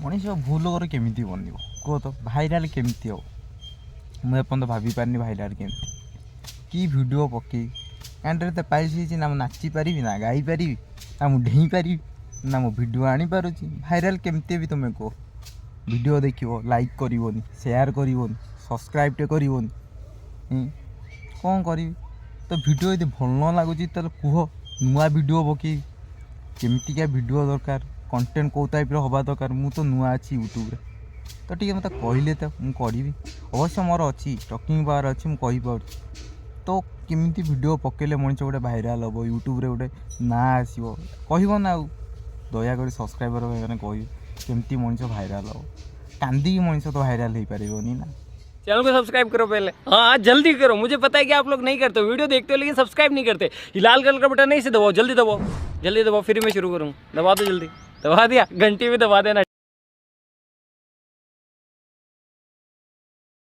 मनीष भूल कर केमी बन कह तो भाइराल केमी हम मुझे भाभी पारनी भाइराल केमी कि वीडियो पकई कैंटे तो पाइसी ना नाची पारि ना गाई पारि ना मुझे डेई पारि ना मो वीडियो आनी पारुची भाइराल केमती भी तुम्हें कह वीडियो देखो लाइक करनी शेयर करनी सब्सक्राइब टे करनी कौन करी तो वीडियो यदि भल न लगुच तो कह नुआ वीडियो पकई केमतिका वीडियो दरकार कंटेंट कौ टाइप हवा दरकार मु तो नुआ अच्छी यूट्यूब तो ठीक मत कहले तो मुझे अवश्य मोर अच्छी टॉकिंग पावर अच्छी मुझे तो केमी वीडियो पकेले मनीष गोटे भाइराल हम यूट्यूब गोटे ना आसो कह ना दयाक सब्सक्राइबर मैंने कह केमती मनीष भाइराल हम कांदी मनीष तो भाइराल हो पारनी ना। चैनल को सब्सक्राइब करो पहले, हाँ जल्दी करो। मुझे पता है कि आप लोग नहीं करते हो, वीडियो देखते हो लेकिन सब्सक्राइब नहीं करते। ये लाल कलर का बटन नहीं से दबाओ, जल्दी दबाओ, जल्दी दबाओ, फिर मैं शुरू करूँ। दबा दो जल्दी, दबा दिया, घंटी भी दबा देना।